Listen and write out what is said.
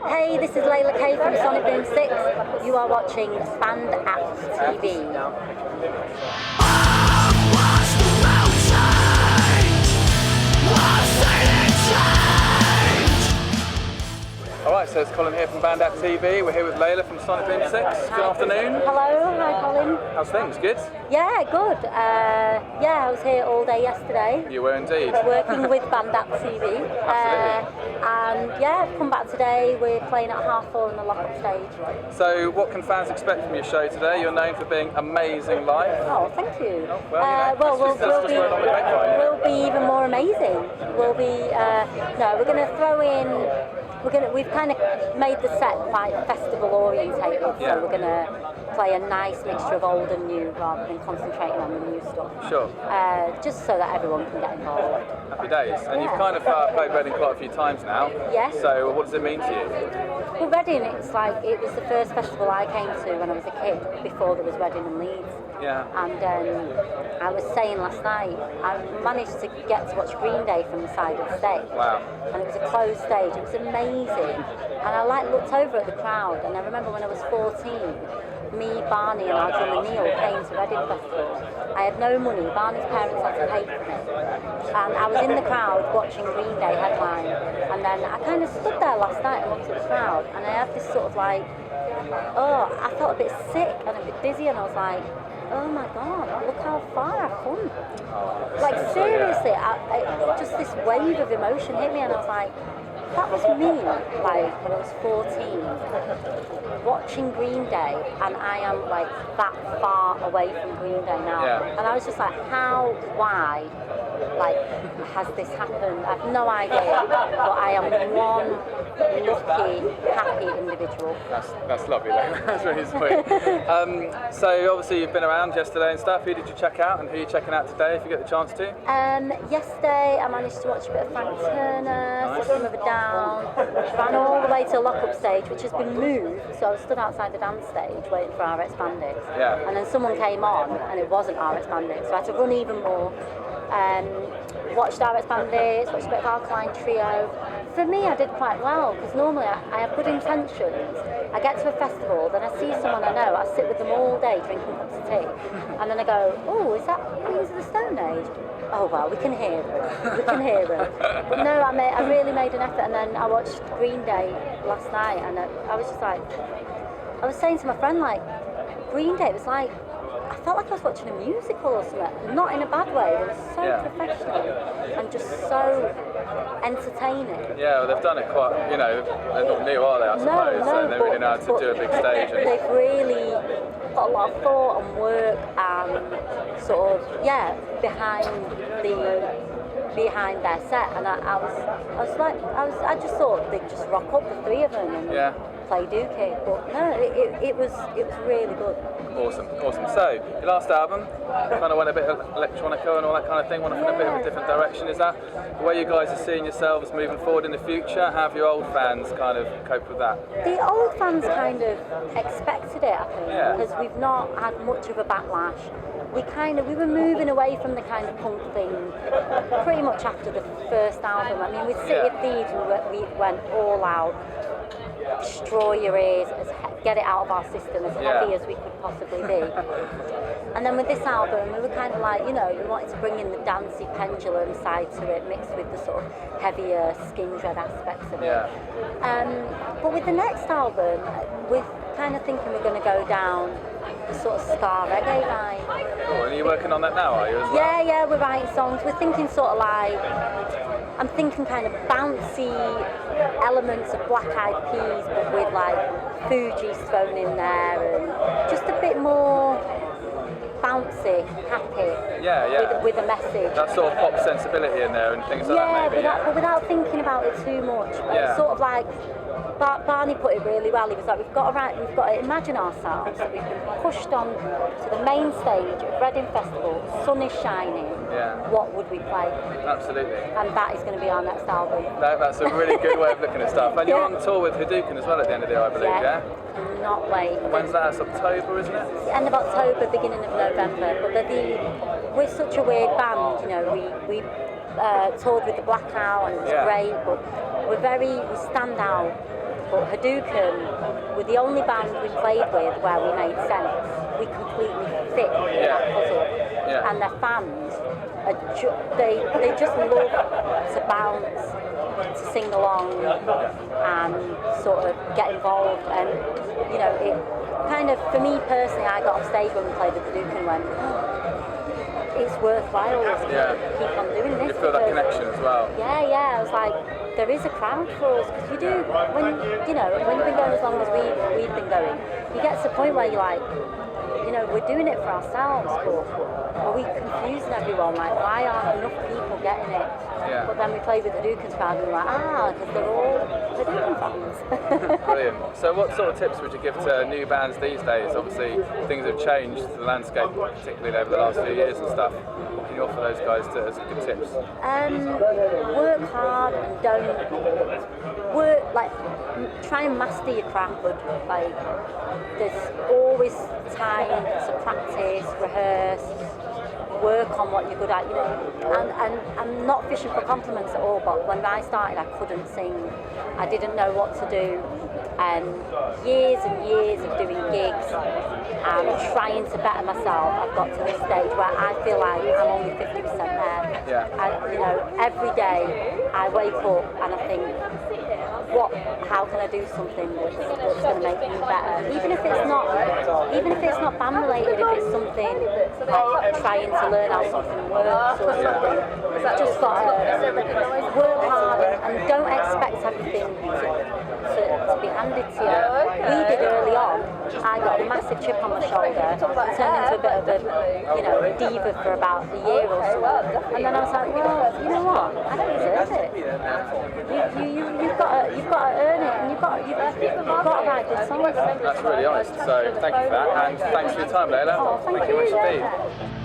Hey, this is Laila K from Sonic Boom 6. You are watching BandApp TV. Alright, so it's Colin here from BandApp TV. We're here with Laila from Sonic Boom 6. Good afternoon. Hello, hi Colin. How's things? Good? Yeah, good. I was here all day yesterday. You were indeed. Working with BandApp TV. And I've come back today. We're playing at 4:30 on the lock-up stage. So what can fans expect from your show today? You're known for being amazing live. Oh, thank you. We'll be even more amazing. We'll be, we're going to throw in, we've kind of made the set quite festival orientated, so we're going to play a nice mixture of old and new rather than concentrating on the new stuff. Sure. Just so that everyone can get involved. Happy days. And you've kind of played Reading quite a few times now. Yes. So what does it mean to you? Well, Reading, it was the first festival I came to when I was a kid, before there was Reading and Leeds. Yeah. And I was saying last night, I managed to get to watch Green Day from the side of the stage. Wow. And it was a closed stage. It was amazing. And I looked over at the crowd, and I remember when I was 14, me, Barney, and our drummer Neil came to Reading Festival. I had no money. Barney's parents had to pay for me. And I was in the crowd watching Green Day headline. And then I kind of stood there last night and looked at the crowd, and I had this sort of I felt a bit sick and a bit dizzy, and I was like, oh my God, look how far I've come. Seriously, just this wave of emotion hit me, and I was like, that was me, when I was 14, watching Green Day, and I am that far away from Green Day now. Yeah. And I was just like, why has this happened? I have no idea, but I am one lucky, happy individual. That's lovely, that's really sweet. So obviously you've been around yesterday and stuff. Who did you check out, and who are you checking out today if you get the chance to? Yesterday I managed to watch a bit of Frank Turner, System of a Down, ran all the way to the lock-up stage, which has been moved, so I was stood outside the dance stage waiting for RX Bandits. Yeah. And then someone came on and it wasn't RX Bandits, so I had to run even more. Watched RX Bandits, watched a bit of Alkaline Trio. For me, I did quite well, because normally I have good intentions. I get to a festival, then I see someone I know, I sit with them all day drinking cups of tea, and then I go, oh, is that Queens of the Stone Age? Oh well, we can hear them. But no, I really made an effort, and then I watched Green Day last night, and I was just like, I was saying to my friend, Green Day was I felt like I was watching a musical or something, not in a bad way. They were so professional and just so entertaining. Yeah, well, they've done it quite, they're not new, are they, I suppose? So they really know how to do a big stage. They've really got a lot of thought and work and sort of, behind their set, and I just thought they'd just rock up, the three of them, and play dookie, but no, it was really good. Awesome. So, your last album kind of went a bit electronica and all that kind of thing, went off in a bit of a different direction. Is that the way you guys are seeing yourselves moving forward in the future? How have your old fans kind of coped with that? The old fans kind of expected it, I think, because we've not had much of a backlash. We were moving away from the kind of punk thing pretty much after the first album. I mean, with City of Thieves, we went all out, destroy your ears, get it out of our system as heavy as we could possibly be. And then with this album, we were kind of we wanted to bring in the dancey pendulum side to it, mixed with the sort of heavier skin dread aspects of it. But with the next album, we're kind of thinking we're going to go down the sort of ska reggae vibe. Oh, and are you working on that now, are you, as well? Yeah, we're writing songs. We're thinking I'm thinking kind of bouncy elements of Black Eyed Peas, but with Fugees thrown in there, and just a bit more bouncy, happy, with a message. That sort of pop sensibility in there and things like that, maybe. But without thinking about it too much. It's sort of Barney put it really well. He was like, we've got to imagine ourselves that we've been pushed on to the main stage of Reading Festival, the sun is shining, what would we play? Absolutely. And that is going to be our next album. That's a really good way of looking at stuff. And you're on tour with Hadouken as well at the end of the year, I believe, Not wait. When's that? It's October, isn't it? End of October, beginning of November. But we're such a weird band, we toured with the Blackout and it was great, but we stand out But Hadouken were the only band we played with where we made sense. We completely fit that puzzle. Yeah. And their fans, they just love to bounce, to sing along and sort of get involved. And, you know, it kind of, for me personally, I got off stage when we played with Hadouken and went, it's worthwhile to keep on doing this. You feel that connection as well. Yeah, I was like, there is a crowd for us, because you do, when you've been going as long as we've been going, you get to the point where you're like, you know, we're doing it for ourselves, but are we confusing everyone? Like, why aren't enough people getting it? Yeah. But then we played with the Hadouken's crowd and we're like, because they're all Hadouken fans. Brilliant. So what sort of tips would you give to new bands these days? Obviously, things have changed, the landscape, particularly over the last few years and stuff. What can you offer those guys as good tips? Work hard and don't work, like, try and master your craft. Like, there's always time to practice, rehearse, work on what you're good at, you know. And I'm not fishing for compliments at all, but when I started I couldn't sing. I didn't know what to do, and years of doing gigs and trying to better myself, I've got to this stage where I feel like I'm only 50% there. Yeah. And, you know, every day I wake up and I think, how can I do something that's going to make me better? Even if it's not band related, if it's something like trying to learn how something works or something, just got to work hard and don't expect everything to be handed to you. We did early on. I got a massive chip on my shoulder, turned into a bit of a diva for about a year or so, and then I was like, well, you know what? I don't deserve it. You've got to earn it, and you've got to write good songs. That's really honest. So thank you for that, and thanks for your time, Laila. Oh, thank you. Much indeed.